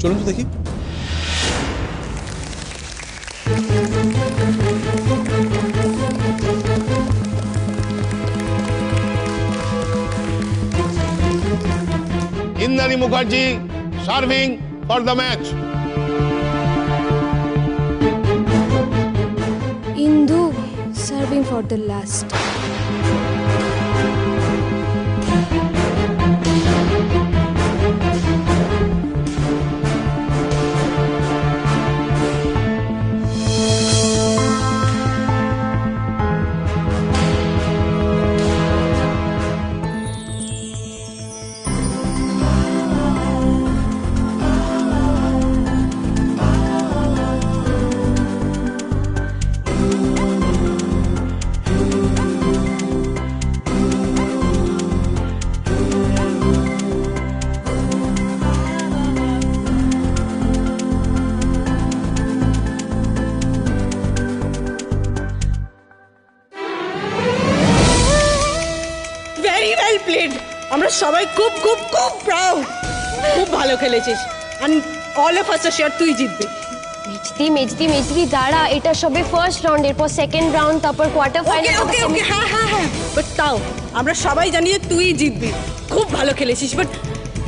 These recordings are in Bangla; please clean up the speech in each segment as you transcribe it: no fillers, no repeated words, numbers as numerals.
চলুন তো দেখি। Indani Mukherjee serving for the match. Indu serving for the last. Very well played. আমরা সবাই খুব খুব খুব প্রাউড। খুব ভালো খেলেছিস। And all of us are sure তুই জিতবি। মেজদি দাঁড়া, এটা সবে ফার্স্ট রাউন্ড, এরপর সেকেন্ড রাউন্ড, তারপর কোয়ার্টার ফাইনাল। ওকে ওকে হ্যাঁ হ্যাঁ হ্যাঁ, বাট তাও আমরা সবাই জানি যে তুই জিতবি। খুব ভালো খেলেছিস, বাট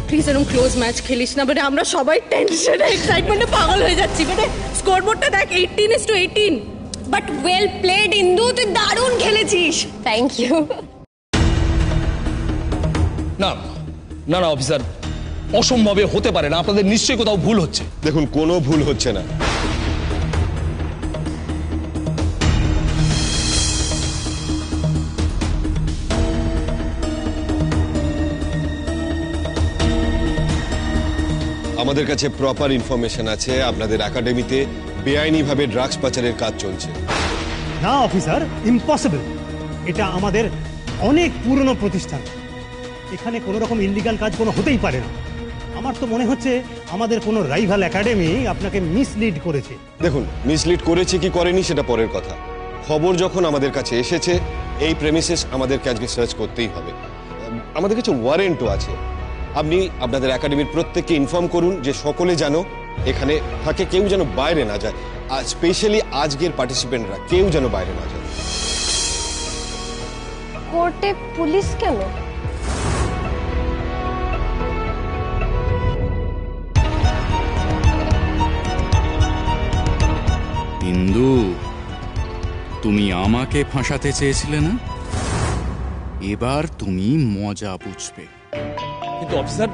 প্লিজ এরকম ক্লোজ ম্যাচ খেলিস না। মানে আমরা সবাই টেনশনে এক্সাইটমেন্টে পাগল হয়ে যাচ্ছি। মানে স্কোরবোর্ডটা দেখ 18-18। বাট ওয়েল প্লেড ইন্দু, তুই দারুণ খেলেছিস। Thank you. না না না অফিসার, অসম্ভবে হতে পারে না, আপনাদের নিশ্চয়ই কোথাও ভুল হচ্ছে। দেখুন, কোনো ভুল হচ্ছে না। আমাদের কাছে প্রপার ইনফরমেশন আছে আপনাদের একাডেমিতে বেআইনিভাবে ড্রাগস পাচারের কাজ চলছে। না অফিসার, ইম্পসিবল। এটা আমাদের অনেক পুরনো প্রতিষ্ঠান, এখানে কোনো রকম ইলিগাল কাজ কোনো হতেই পারে না। আমার তো মনে হচ্ছে আমাদের কোনো রাইভাল একাডেমি আপনাকে মিসলিড করেছে। দেখুন, মিসলিড করেছে কি করেনি সেটা পরের কথা। খবর যখন আমাদের কাছে এসেছে, এই প্রেমিসেস আমাদেরকে আজকে সার্চ করতেই হবে। আমাদের কাছে ওয়ারেন্টও আছে। আপনি আপনাদের একাডেমির প্রত্যেককে ইনফর্ম করুন যে সকলে যেন এখানে থাকে, কেউ যেন বাইরে না যায়। আর স্পেশালি আজকের পার্টিসিপেন্টরা কেউ যেন বাইরে না যায়। কোর্টে পুলিশ কেন? ইন্দু, তুমি আমাকে ফাঁসাতে চেয়েছিলে না? এবার তুমি মজা বুঝবে। কিন্তু অফিসার,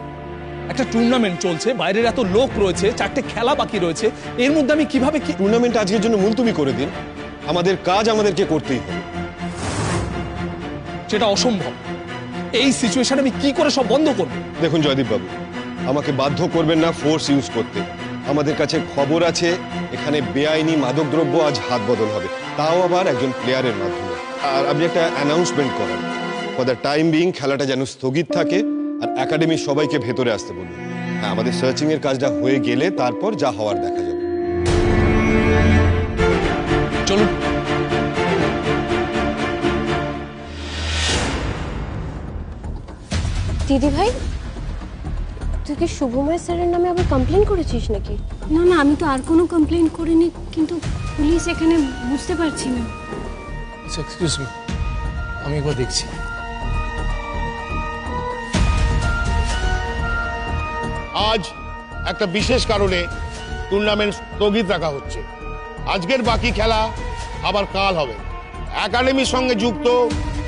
একটা টুর্নামেন্ট চলছে, বাইরের এত লোক রয়েছে, 4টে খেলা বাকি রয়েছে, এর মধ্যে আমি কিভাবে কি? টুর্নামেন্ট আজকের জন্য মুলতুবি করে দিন। আমাদের কাজ আমাদেরকে করতেই হবে। সেটা অসম্ভব। এই সিচুয়েশনে আমি কি করে সব বন্ধ করব? দেখুন জয়দীপ বাবু, আমাকে বাধ্য করবেন না ফোর্স ইউজ করতে। আমাদের কাছে খবর আছে এখানে বেআইনি মাদকদ্রব্য আজ হাত বদল হবে, তাও আবার একজন প্লেয়ারের মাধ্যমে। আর আপনি একটা অ্যানাউন্সমেন্ট করেন, ফর দ্য টাইম বিং খেলাটা যেন স্থগিত থাকে, আর একাডেমির সবাইকে ভেতরে আসতে বলুন। হ্যাঁ, আমাদের সার্চিং এর কাজটা হয়ে গেলে তারপর যা হওয়ার দেখা যাবে। চলুন। দিদি ভাই, তুই কি শুভময় স্যারের নামে আবার কমপ্লেন করেছিস নাকি? না না, আমি তো আর কোনো কমপ্লেন করিনি, কিন্তু পুলিশ এখানে বুঝতে পারছি না। আচ্ছা, এক্সকিউজ মি, আমি একবার দেখছি। আজ একটা বিশেষ কারণে টুর্নামেন্ট স্থগিত রাখা হচ্ছে। আজকের বাকি খেলা আবার কাল হবে। একাডেমির সঙ্গে যুক্ত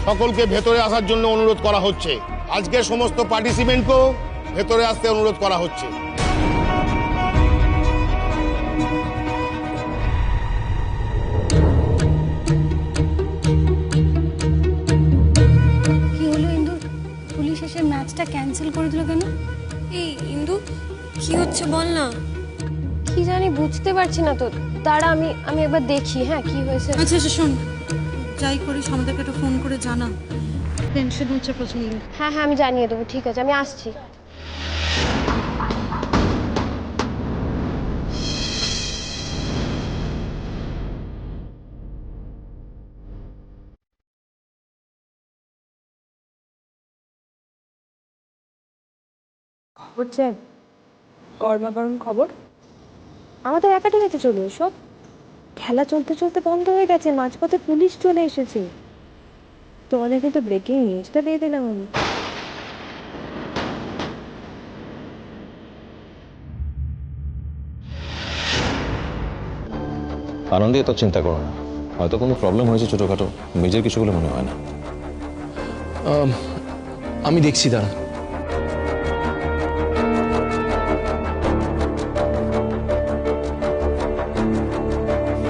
সকলকে ভেতরে আসার জন্য অনুরোধ করা হচ্ছে। আজকের সমস্ত পার্টিসিপেন্টকেও ভেতরে আসতে অনুরোধ করা হচ্ছে। কি হলো ইন্দু, পুলিশ এসে ম্যাচটা ক্যান্সেল করে দিল কেন? এই ইন্দু, কি হচ্ছে বল না। কি জানি, বুঝতে পারছি না তো। দাঁড়া, আমি একবার দেখি। হ্যাঁ, কি হয়েছে? আচ্ছা আচ্ছা, শোন, যাই করিস আমাদেরকে একটু ফোন করে জানা। টেনশন হচ্ছে প্রচন্ড। হ্যাঁ হ্যাঁ, আমি জানিয়ে দেবো। ঠিক আছে, আমি আসছি। বুঝছেন, গরমা গরম খবর আমাদের একাডেমিতে চলে এসব খেলা চলতে চলতে বন্ধ হয়ে গেছে, মাঝপথে পুলিশ চলে এসেছে। তোমাদের কিন্তু ব্রেকিং নিউজটা দিয়ে দিলাম আমি। আনন্দে তো চিন্তা করো না, হয়তো কোনো প্রবলেম হয়েছে ছোটখাটো, মেজর কিছু বলে মনে হয় না। আমি দেখছি, দাঁড়া।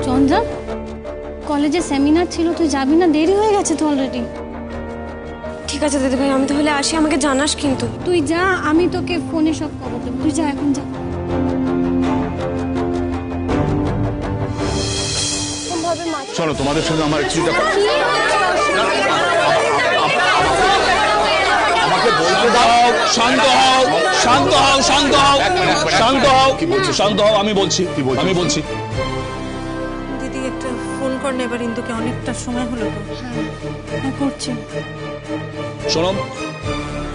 চন্দ্রা, কলেজে সেমিনার ছিল, তুই যাবি না? দেরি হয়ে গেছে তো অলরেডি। ঠিক আছে দিদি ভাই, আমি তাহলে আসি, আমাকে জানাস কিন্তু। তুই যা, আমি তোকে ফোনে সব খবর দেবো। তুই যা, এখন যা। চলো, তোমাদের সঙ্গে আমার একটু আমাকে বলতে দাও। শান্ত হও, শান্ত হও, শান্ত হও, শান্ত হও, শান্ত হও। আমি বলছি। দিদি একটা ফোন কর না এবার ইন্দুকে, অনেকটা সময় হলো তো। হ্যাঁ, করছি। শোনো,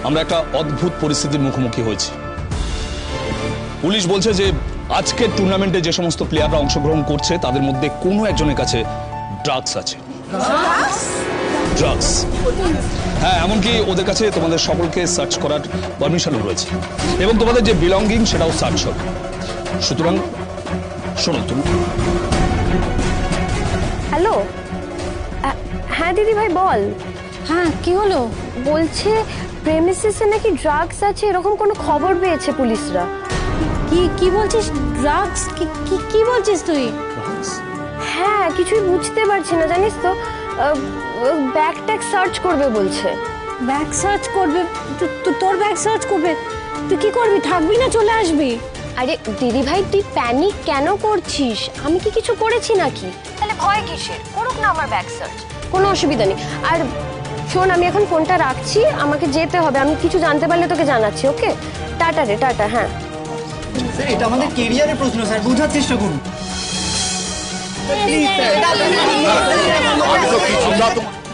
আমরা একটা অদ্ভুত পরিস্থিতির মুখোমুখি হয়েছি। পুলিশ বলছে যে আজকের টুর্নামেন্টে যে সমস্ত প্লেয়াররা অংশগ্রহণ করছে তাদের মধ্যে কোনো একজনের কাছে ড্রাগস আছে। ড্রাগস? হ্যাঁ, এমনকি ওদের কাছে তোমাদের সকলকে সার্চ করার পারমিশনও রয়েছে এবং তোমাদের যে বিলঙ্গিং সেটাও সার্চ হবে। সুতরাং শোনো, তুমি। হ্যালো, হ্যাঁ দিদি ভাই বল। হ্যাঁ, কি হলো? বলছে প্রেমিসিসে নাকি ড্রাগস আছে, এরকম কোনো খবর পেয়েছে পুলিশরা। কি বলছিস? ড্রাগস? কি বলছিস তুই? হ্যাঁ, কিছুই বুঝতে পারছি না জানিস তো। ব্যাগ ট্যাগ সার্চ করবে বলছে। ব্যাগ সার্চ করবে? তোর ব্যাগ সার্চ করবে? তুই কি করবি? থাকবি না চলে আসবি? আরে দিদি ভাই, তুই প্যানিক কেন করছিস? আমি কি কিছু করেছি নাকি? তাহলে ভয় কিসের? করুক না আমার ব্যাগ সার্চ, কোনো অসুবিধা নেই। আর শোন, আমি এখন ফোনটা রাখছি, আমাকে যেতে হবে। আমি কিছু জানতে পারলে তোকে জানাচ্ছি। ওকে, টাটা রে, টাটা। হ্যাঁ স্যার, এটা আমাদের কেরিয়ারের প্রশ্ন স্যার, বোঝার চেষ্টা করুন।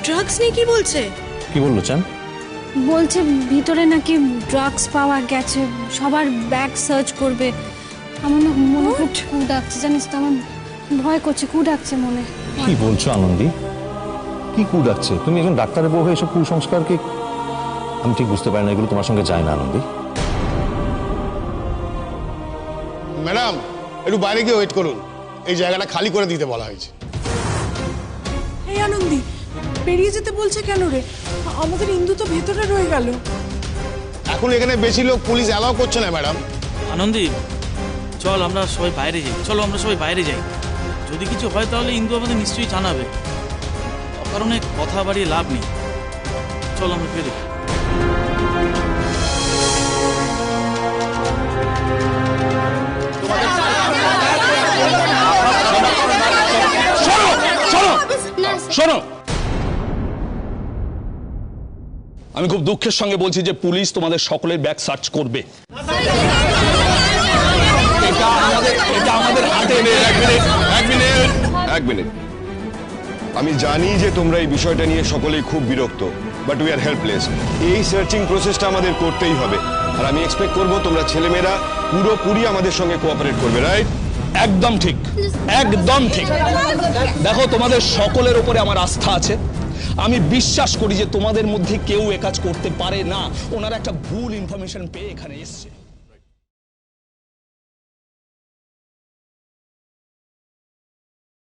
ড্রাগস নিয়ে কি বলছে? কি বললো চান? বলছে ভিতরে নাকি ড্রাগস পাওয়া গেছে, সবার ব্যাগ সার্চ করবে। আমার না মনে খুব কু ডাকছে জানিস তো, আমার ভয় করছে, কু ডাকছে মনে। কি বলছো আনন্দী? কি কু ডাকছে? তুমি একজন ডাক্তারের বউ হয়ে এসব কুসংস্কারকে আমি ঠিক বুঝতে পারি না, এগুলো তোমার সঙ্গে যায় না আনন্দী। ম্যাডাম, একটু বাইরে গিয়ে ওয়েট করুন, এই জায়গাটা খালি করে দিতে বলা হয়েছে। এই আনন্দি, বেরিয়ে যেতে বলছে কেন রে? আমাদের ইন্দু তো ভেতরে রয়ে গেল। এখন এখানে বেশি লোক পুলিশ অ্যালাউ করছে না ম্যাডাম। আনন্দী, চল আমরা সবাই বাইরে যাই। চলো আমরা সবাই বাইরে যাই, যদি কিছু হয় তাহলে ইন্দু আমাদের নিশ্চয়ই জানাবে। অকারণে কথা বাড়িয়ে লাভ নেই, চল আমরা বেরোই। শোনো, আমি খুব দুঃখের সঙ্গে বলছি যে পুলিশ তোমাদের সকলের ব্যাগ সার্চ করবে। এটা আমাদের হাতে নেই। এক মিনিট। আমি জানি যে তোমরা এই বিষয়টা নিয়ে সকলেই খুব বিরক্ত, বাট উই আর হেল্পলেস। এই সার্চিং প্রসেসটা আমাদের করতেই হবে, আর আমি এক্সপেক্ট করব তোমরা ছেলেমেয়েরা পুরোপুরি আমাদের সঙ্গে কোঅপারেট করবে, রাইট? একদম ঠিক, একদম ঠিক। দেখো, তোমাদের সকলের উপরে আমার আস্থা আছে। আমি বিশ্বাস করি যে তোমাদের মধ্যে কেউ এ কাজ করতে পারে না। ওনারা একটা ভুল ইনফরমেশন পেয়ে এখানে এসছে।